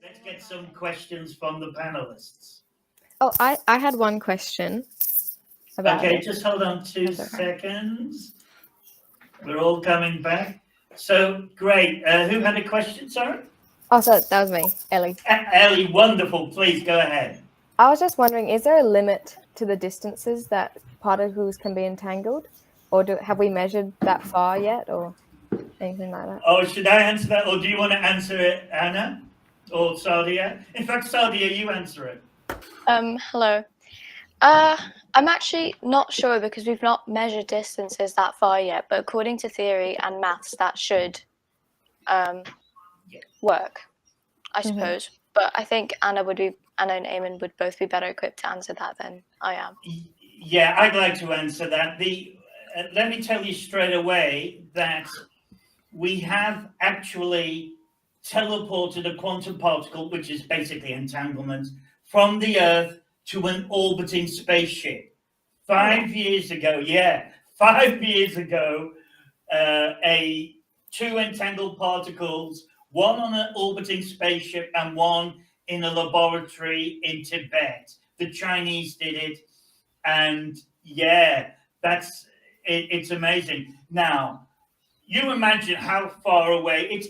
Let's get some questions from the panelists. Oh, I had one question about Okay, it. just hold on 2 That's okay. seconds. We're all coming back. So, great. Who had a question, sorry? Oh, so that was me, Ellie. Ellie, wonderful. Please go ahead. I was just wondering, is there a limit to the distances that particles can be entangled? Or have we measured that far yet, or anything like that? Oh, should I answer that, or do you want to answer it, Anna? Or Sadia? In fact, Sadia, you answer it. Hello. I'm actually not sure because we've not measured distances that far yet, but according to theory and maths, that should work, I suppose. But I think Anna and Eamon would both be better equipped to answer that than I am. Yeah, I'd like to answer that. Let me tell you straight away that we have actually teleported a quantum particle, which is basically entanglement, from the Earth to an orbiting spaceship. 5 years ago, 5 years ago, two entangled particles, one on an orbiting spaceship and one in a laboratory in Tibet. The Chinese did it, and it's amazing. Now, you imagine how far away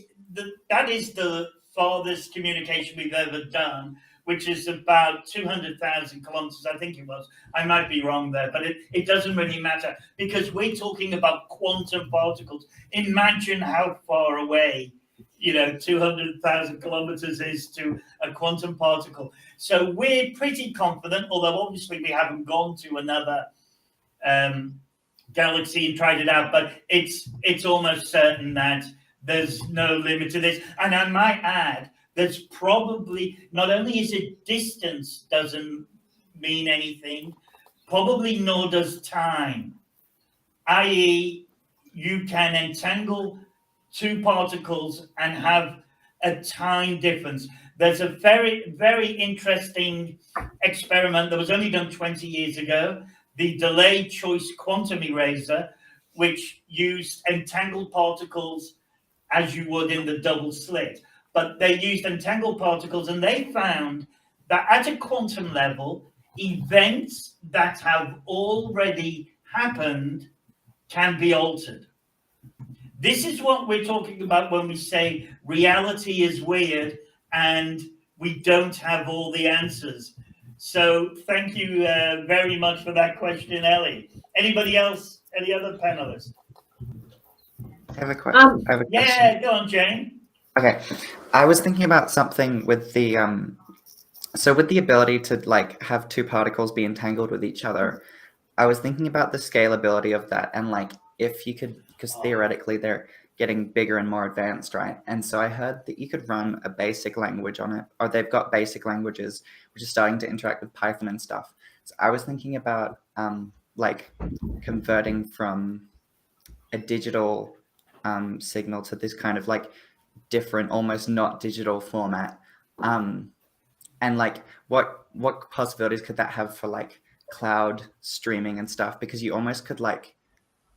that is the farthest communication we've ever done, which is about 200,000 kilometers, I think it was. I might be wrong there, but it doesn't really matter because we're talking about quantum particles. Imagine how far away, 200,000 kilometers is to a quantum particle. So we're pretty confident, although obviously we haven't gone to another galaxy and tried it out, but it's almost certain that there's no limit to this. And I might add, there's probably, not only is it distance doesn't mean anything, probably nor does time. i.e., you can entangle two particles and have a time difference. There's a very, very interesting experiment that was only done 20 years ago, the delayed choice quantum eraser, which used entangled particles as you would in the double slit. But they used entangled particles and they found that at a quantum level, events that have already happened can be altered. This is what we're talking about when we say reality is weird and we don't have all the answers. So thank you very much for that question, Ellie. Anybody else? Any other panelists? I have a question. Yeah, go on, Jane. Okay, I was thinking about something with the so with the ability to like have two particles be entangled with each other. I was thinking about the scalability of that and like if you could, because theoretically they're getting bigger and more advanced, right? And so I heard that you could run a basic language on it, or they've got basic languages which are starting to interact with Python and stuff. So I was thinking about like converting from a digital signal to this kind of like different, almost not digital format. And like what possibilities could that have for like cloud streaming and stuff? Because you almost could like,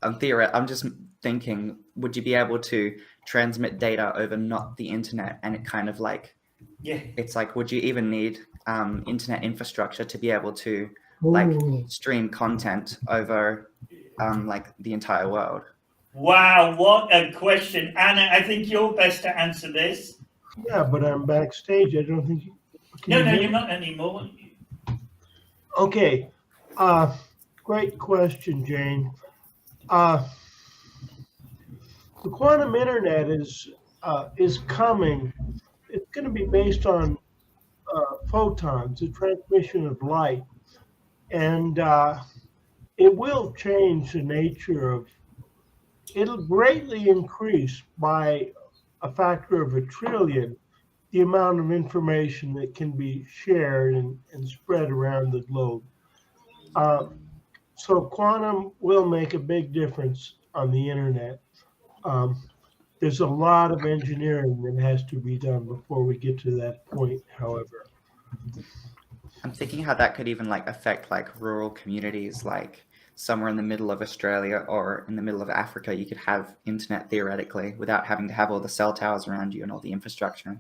I'm just thinking, would you be able to transmit data over not the internet? And it kind of like, it's like, would you even need internet infrastructure to be able to like stream content over like the entire world? Wow, what a question. Anna, I think you're best to answer this. Yeah, but I'm backstage. I don't think you... No, you're not anymore. Okay. Great question, Jane. The quantum internet is coming. It's going to be based on photons, the transmission of light, and it will change the nature of. It'll greatly increase by a factor of 1 trillion the amount of information that can be shared and spread around the globe. So quantum will make a big difference on the internet. There's a lot of engineering that has to be done before we get to that point, however. I'm thinking how that could even like affect like rural communities, like somewhere in the middle of Australia or in the middle of Africa, you could have internet theoretically without having to have all the cell towers around you and all the infrastructure.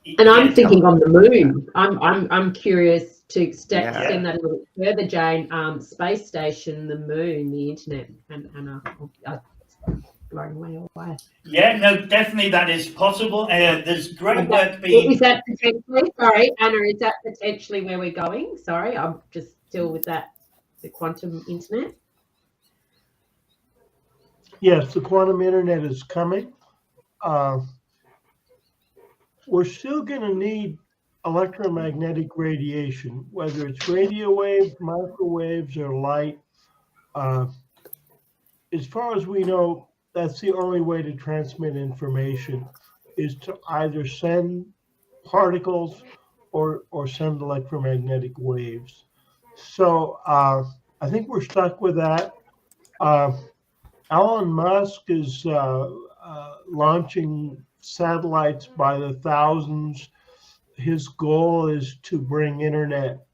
And I'm Yes. thinking on the moon. I'm curious to extend Yeah. that a little bit further, Jane. Space station, the moon, the internet, and blowing me away. Yeah, no, definitely that is possible. There's great work Is being. that potentially? Sorry, Anna. Is that potentially where we're going? Sorry, I'm just still with that. The quantum internet. Yes, the quantum internet is coming. We're still going to need electromagnetic radiation, whether it's radio waves, microwaves, or light. As far as we know, that's the only way to transmit information, is to either send particles or send electromagnetic waves. So I think we're stuck with that. Elon Musk is launching satellites by the thousands. His goal is to bring internet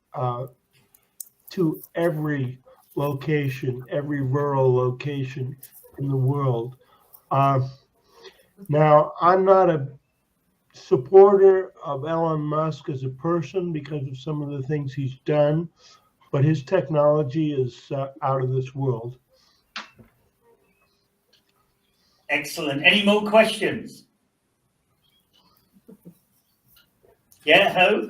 to every location, every rural location in the world. Now, I'm not a supporter of Elon Musk as a person because of some of the things he's done, but his technology is out of this world. Excellent. Any more questions? Yeah, Ho?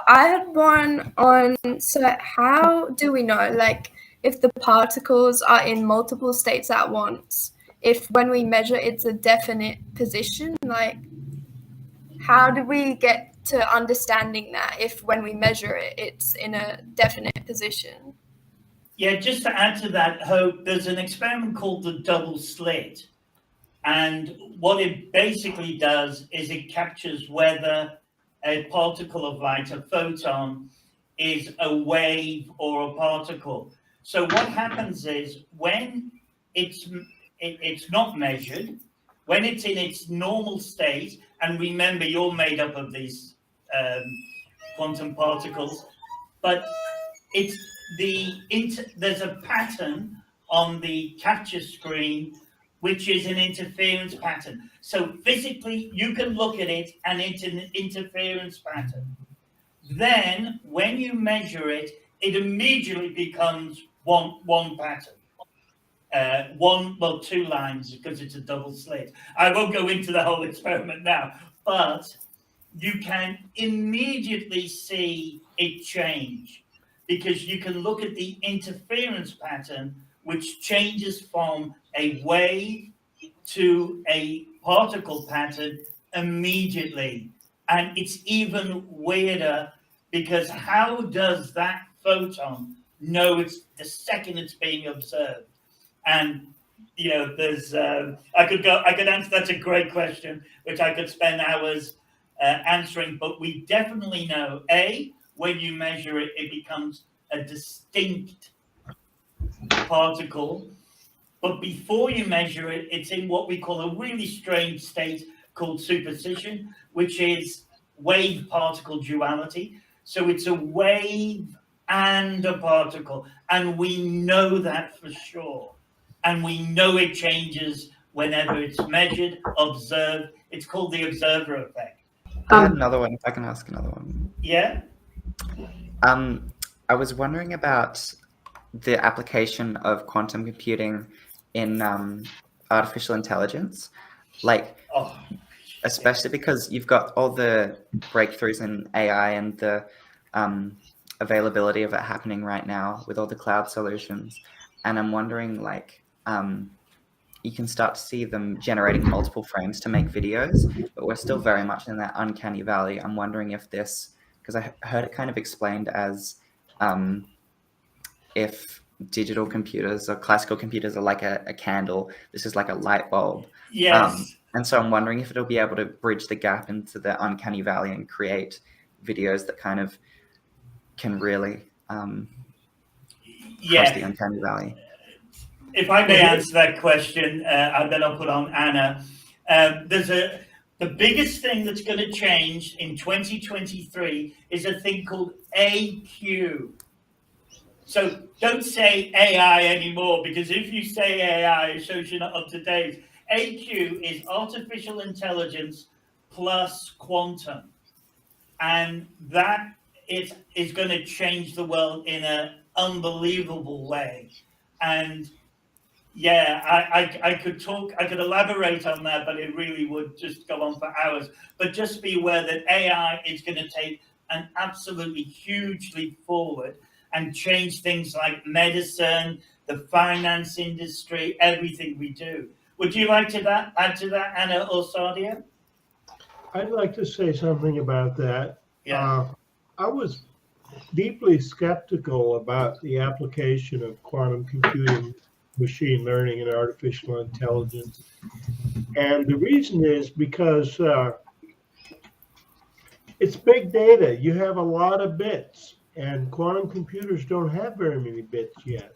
I had one on, so how do we know, like, if the particles are in multiple states at once? If when we measure it's a definite position, like, how do we get to understanding that if when we measure it, it's in a definite position? Yeah, just to add to that, Hope, there's an experiment called the double slit. And what it basically does is it captures whether a particle of light, a photon, is a wave or a particle. So what happens is when it's not measured, when it's in its normal state, and remember you're made up of these quantum particles, but it's there's a pattern on the capture screen which is an interference pattern. So physically you can look at it and it's an interference pattern. Then when you measure it, it immediately becomes one pattern. Two lines because it's a double slit. I won't go into the whole experiment now, but you can immediately see it change because you can look at the interference pattern, which changes from a wave to a particle pattern immediately. And it's even weirder because how does that photon know it's the second it's being observed? And there's I could answer. That's a great question, which I could spend hours answering. But we definitely know when you measure it, it becomes a distinct particle. But before you measure it, it's in what we call a really strange state called superposition, which is wave-particle duality. So it's a wave and a particle, and we know that for sure. And we know it changes whenever it's measured, observed. It's called the observer effect. I had another one, if I can ask another one. Yeah? I was wondering about the application of quantum computing in artificial intelligence, especially because you've got all the breakthroughs in AI and the availability of it happening right now with all the cloud solutions. And I'm wondering, you can start to see them generating multiple frames to make videos, but we're still very much in that uncanny valley. I'm wondering if this, because I heard it kind of explained as if digital computers or classical computers are like a candle, this is like a light bulb. Yes. And so I'm wondering if it'll be able to bridge the gap into the uncanny valley and create videos that kind of can really cross the uncanny valley. If I may answer that question, and then I'll put on Anna. The biggest thing that's going to change in 2023 is a thing called AQ. So don't say AI anymore, because if you say AI, it shows you're not up to date. AQ is artificial intelligence plus quantum. and that is going to change the world in an unbelievable way. And yeah, I could talk, I could elaborate on that, but it really would just go on for hours. But just be aware that AI is going to take an absolutely huge leap forward and change things like medicine, the finance industry, everything we do. Would you like to add to that, Anna or Sadia? I'd like to say something about that. Yeah. I was deeply skeptical about the application of quantum computing, machine learning, and artificial intelligence. And the reason is because it's big data. You have a lot of bits, and quantum computers don't have very many bits yet.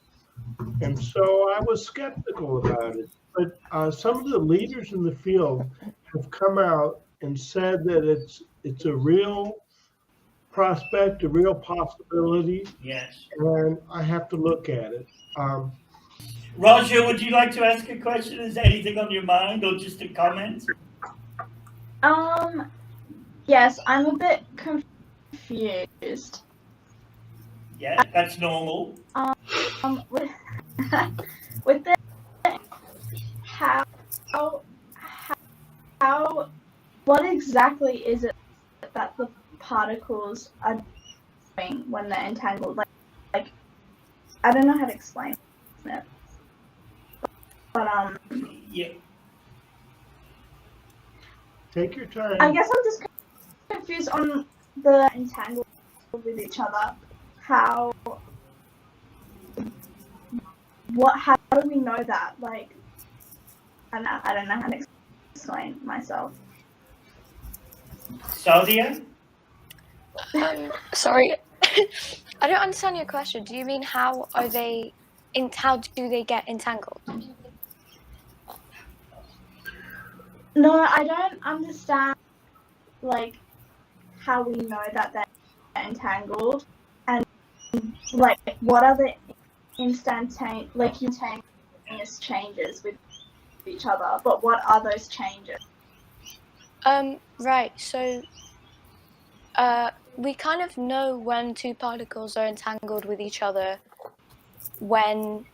And so I was skeptical about it. But some of the leaders in the field have come out and said that it's a real prospect, a real possibility, Yes. and I have to look at it. Roger, would you like to ask a question? Is there anything on your mind or just a comment? Yes, I'm a bit confused. Yeah, that's normal. With with the how what exactly is it that the particles are doing when they're entangled? Like I don't know how to explain it. But Yeah. Take your time. I guess I'm just confused on the entangled with each other. How do we know that? Like I don't know how to explain myself. Sadia? Sorry, I don't understand your question. Do you mean how do they get entangled? No, I don't understand like how we know that they're entangled, and like what are the instantaneous changes with each other, but what are those changes? Right, so we kind of know when two particles are entangled with each other when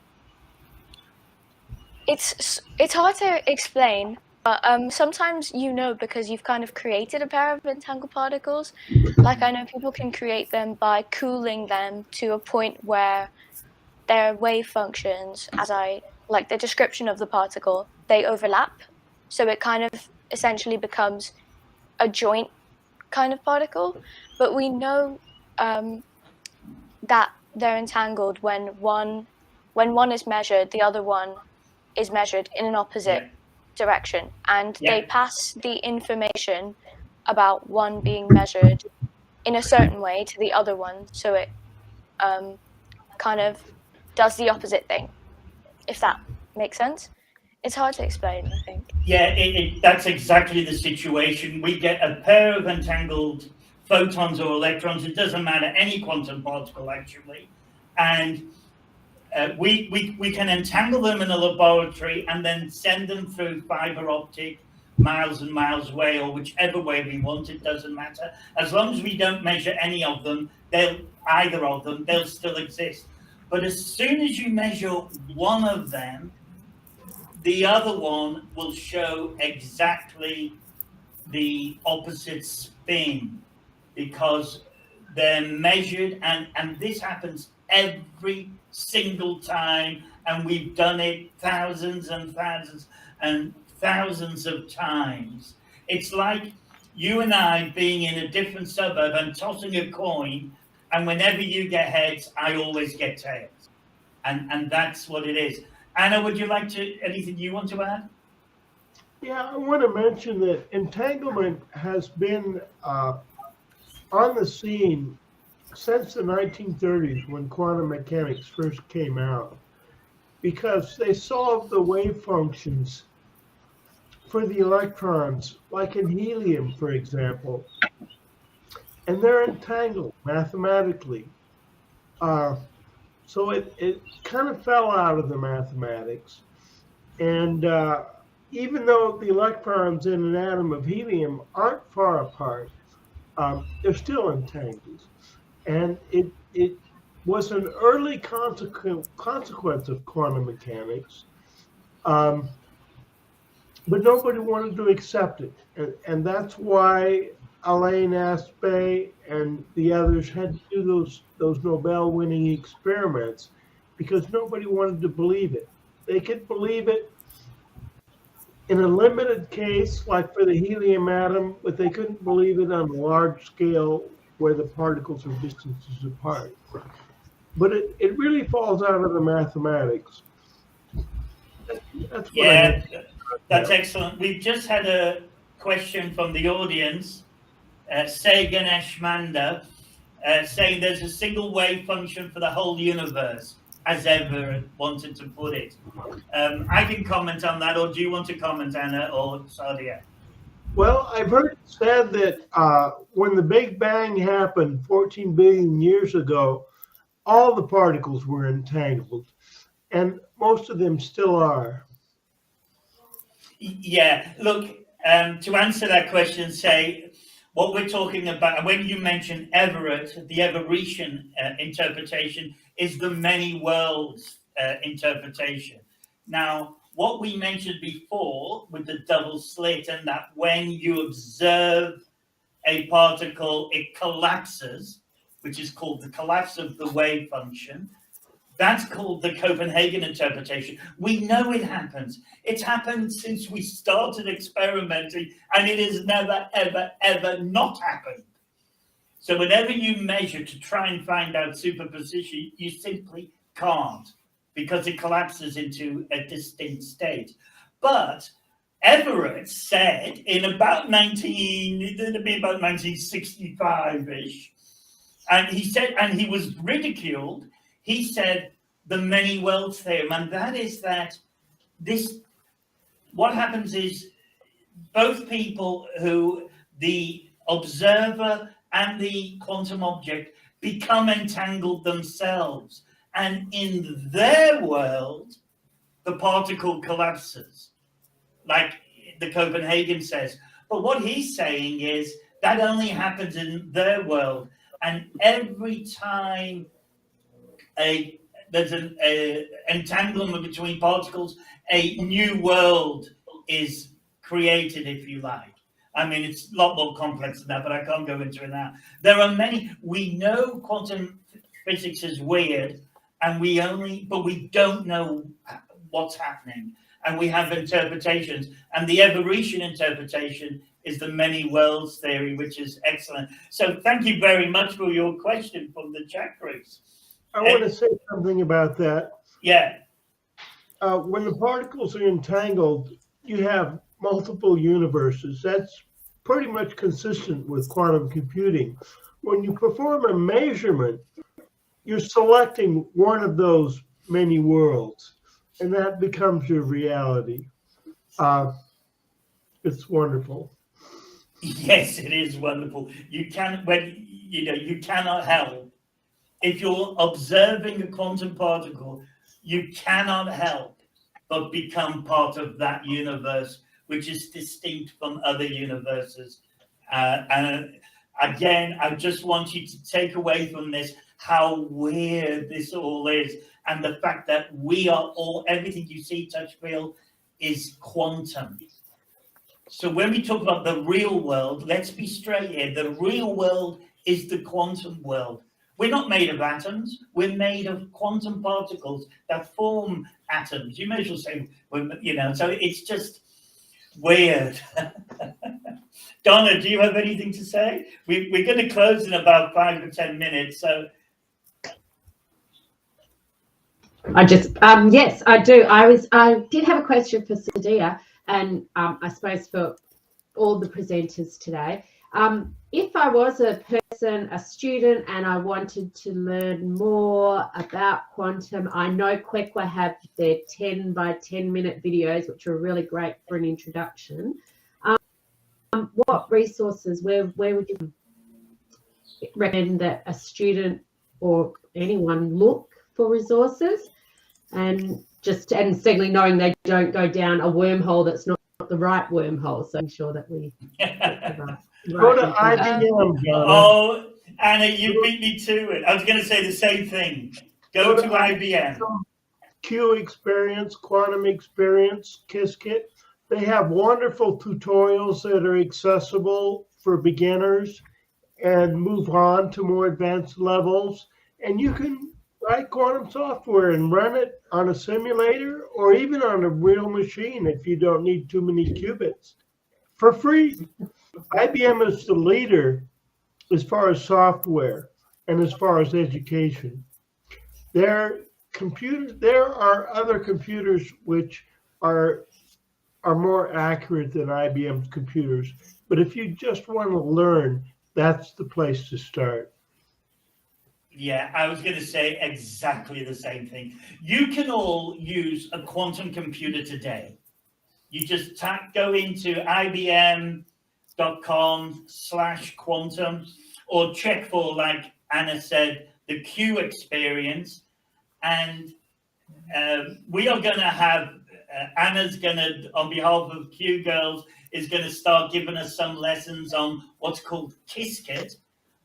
it's hard to explain, but sometimes you know because you've kind of created a pair of entangled particles. Like I know people can create them by cooling them to a point where their wave functions, as I like the description of the particle, they overlap. So it kind of essentially becomes a joint kind of particle. But we know that they're entangled when one is measured, the other one is measured in an opposite direction, and they pass the information about one being measured in a certain way to the other one, so it kind of does the opposite thing, if that makes sense. It's hard to explain, I think. Yeah, that's exactly the situation. We get a pair of entangled photons or electrons, it doesn't matter, any quantum particle actually, and we can entangle them in a laboratory and then send them through fiber optic miles and miles away, or whichever way we want, it doesn't matter. As long as we don't measure any of them, they'll still exist. But as soon as you measure one of them, the other one will show exactly the opposite spin, because they're measured, and this happens every single time, and we've done it thousands and thousands and thousands of times. It's like you and I being in a different suburb and tossing a coin, and whenever you get heads, I always get tails. And that's what it is. Anna, would you like to, anything you want to add? Yeah, I want to mention that entanglement has been on the scene since the 1930s, when quantum mechanics first came out, because they solved the wave functions for the electrons, like in helium, for example, and they're entangled mathematically. So it kind of fell out of the mathematics. And even though the electrons in an atom of helium aren't far apart, they're still entangled. And it was an early consequence of quantum mechanics, but nobody wanted to accept it. And that's why Alain Aspect and the others had to do those Nobel-winning experiments, because nobody wanted to believe it. They could believe it in a limited case, like for the helium atom, but they couldn't believe it on a large scale where the particles are distances apart. But it really falls out of the mathematics. That's what I Yeah, had. that's excellent. We've just had a question from the audience, Sagan Ashmanda, saying there's a single wave function for the whole universe, as ever wanted to put it. I can comment on that, or do you want to comment, Anna or Sadia? Well, I've heard it said that when the Big Bang happened 14 billion years ago, all the particles were entangled, and most of them still are. Yeah, look, to answer that question, say, what we're talking about, when you mention Everett, the Everetian interpretation is the many worlds interpretation. Now, what we mentioned before with the double slit, and that when you observe a particle, it collapses, which is called the collapse of the wave function. That's called the Copenhagen interpretation. We know it happens. It's happened since we started experimenting, and it has never, ever, ever not happened. So whenever you measure to try and find out superposition, you simply can't, because it collapses into a distinct state. But Everett said in about 1965-ish, and he said, and he was ridiculed, he said the many worlds theorem, and that is that this, what happens is both people who, the observer and the quantum object, become entangled themselves, and in their world, the particle collapses, like the Copenhagen says. But what he's saying is that only happens in their world, and every time there's an entanglement between particles, a new world is created, if you like. I mean, it's a lot more complex than that, but I can't go into it now. There are many, we know quantum physics is weird, and but we don't know what's happening. And we have interpretations, and the Everetian interpretation is the many worlds theory, which is excellent. So thank you very much for your question from the chat groups. I want to say something about that. Yeah. When the particles are entangled, you have multiple universes. That's pretty much consistent with quantum computing. When you perform a measurement, you're selecting one of those many worlds, and that becomes your reality. It's wonderful. Yes, it is wonderful. You cannot help. If you're observing a quantum particle, you cannot help but become part of that universe, which is distinct from other universes. And again, I just want you to take away from this how weird this all is, and the fact that we are all, everything you see, touch, feel, is quantum. So when we talk about the real world, let's be straight here. The real world is the quantum world. We're not made of atoms. We're made of quantum particles that form atoms. You may as well say, so it's just weird. Donna, do you have anything to say? We're going to close in about 5 or 10 minutes. So I just, yes, I do. I did have a question for Sadia, and I suppose for all the presenters today. If I was a person, a student, and I wanted to learn more about quantum, I know Kwekwa have their 10 by 10 minute videos, which are really great for an introduction. What resources, where would you recommend that a student or anyone look for resources? And secondly, knowing they don't go down a wormhole that's not the right wormhole, so I'm sure that we get the right. Go to IBM, Donna. Oh, Anna, you beat me to it. I was going to say the same thing. Go to IBM. Q Experience, Quantum Experience, Qiskit. They have wonderful tutorials that are accessible for beginners and move on to more advanced levels. And you can write quantum software and run it on a simulator or even on a real machine if you don't need too many qubits for free. IBM is the leader as far as software and as far as education. There are other computers which are more accurate than IBM's computers. But if you just want to learn, that's the place to start. Yeah, I was going to say exactly the same thing. You can all use a quantum computer today. You just go into ibm.com/quantum or check for, like Anna said, the Q Experience. And we are going to have, Anna's going to, on behalf of Q Girls, is going to start giving us some lessons on what's called Qiskit,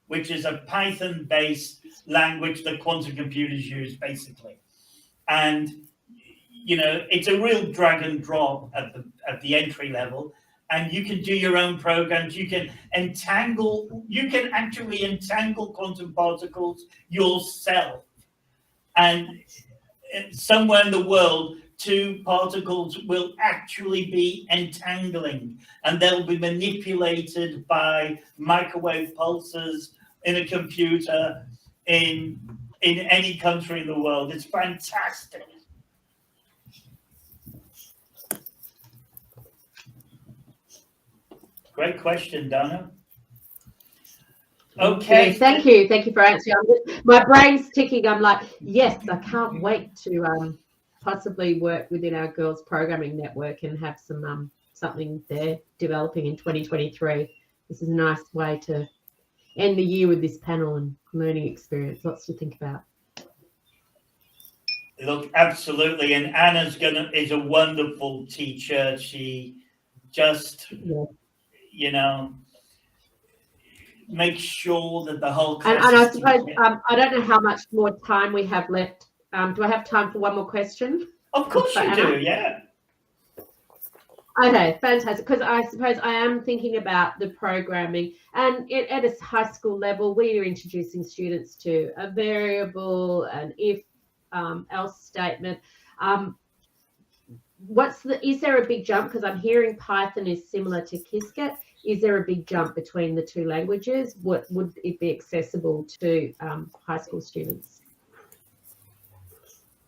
which is a Python-based language that quantum computers use, basically. And, you know, it's a real drag and drop at the entry level. And you can do your own programs. You can actually entangle quantum particles yourself. And somewhere in the world, two particles will actually be entangling, and they'll be manipulated by microwave pulses in a computer in any country in the world. It's fantastic. Great question, Donna. Okay. Yes, thank you for answering. My brain's ticking. I'm like, yes, I can't wait to possibly work within our girls programming network and have some something there developing in 2023. This is a nice way to end the year with this panel and learning experience. Lots to think about. Look, absolutely. And Anna's is a wonderful teacher. She just, you know, make sure that the whole class. And I suppose I don't know how much more time we have left. Do I have time for one more question? Of course you do. Yeah. Okay, fantastic. Because I suppose I am thinking about the programming, and at a high school level, we are introducing students to a variable, an if else statement. Is there a big jump? Because I'm hearing Python is similar to Qiskit. Is there a big jump between the two languages? What would it be accessible to high school students?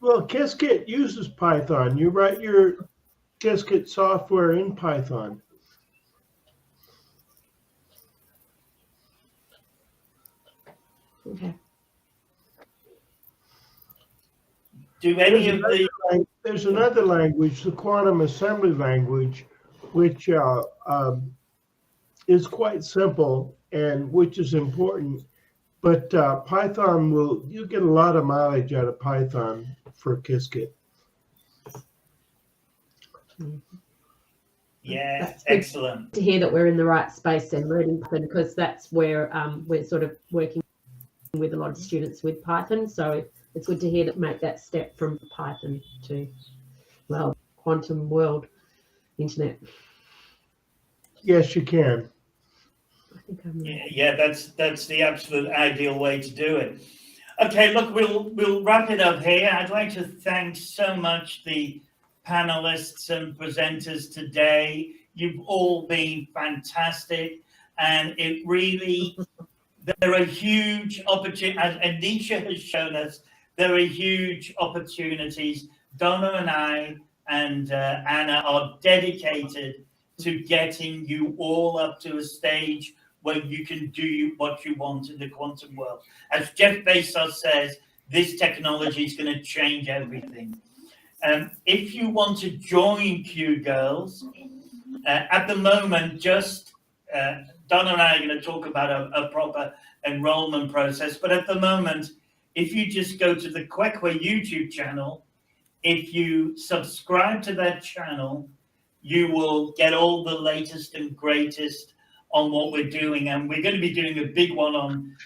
Well, Qiskit uses Python. You write your Qiskit software in Python. Okay. There's another language, the quantum assembly language, which is quite simple and which is important. But Python you'll get a lot of mileage out of Python for Qiskit. Yeah, excellent. To hear that we're in the right space and learning Python, because that's where we're sort of working with a lot of students with Python. So it's good to hear that make that step from Python to, well, quantum world internet. Yes, you can. Yeah, that's the absolute ideal way to do it. Okay, look, we'll wrap it up here. I'd like to thank so much the panelists and presenters today. You've all been fantastic, and it really, there are huge opportunities, as Anisha has shown us, there are huge opportunities. Donna and I and Anna are dedicated to getting you all up to a stage where you can do what you want in the quantum world. As Jeff Bezos says, this technology is going to change everything. If you want to join Q Girls, at the moment, just Donna and I are going to talk about a proper enrollment process. But at the moment, if you just go to the Kwekwe YouTube channel, if you subscribe to that channel, you will get all the latest and greatest on what we're doing. And we're going to be doing a big one on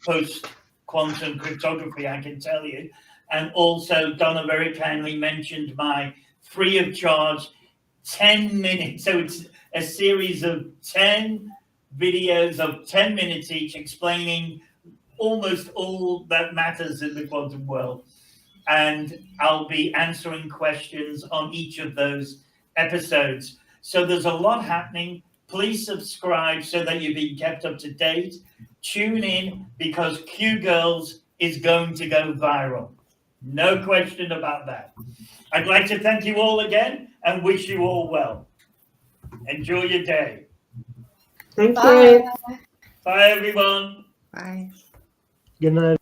post-quantum cryptography, I can tell you. And also, Donna very kindly mentioned my free of charge 10 minutes. So it's a series of 10 videos of 10 minutes each explaining almost all that matters in the quantum world. And I'll be answering questions on each of those episodes. So there's a lot happening. Please subscribe so that you're being kept up to date. Tune in because Q Girls is going to go viral. No question about that. I'd like to thank you all again and wish you all well. Enjoy your day. Thank Bye. you. Bye, everyone. Bye. Good night.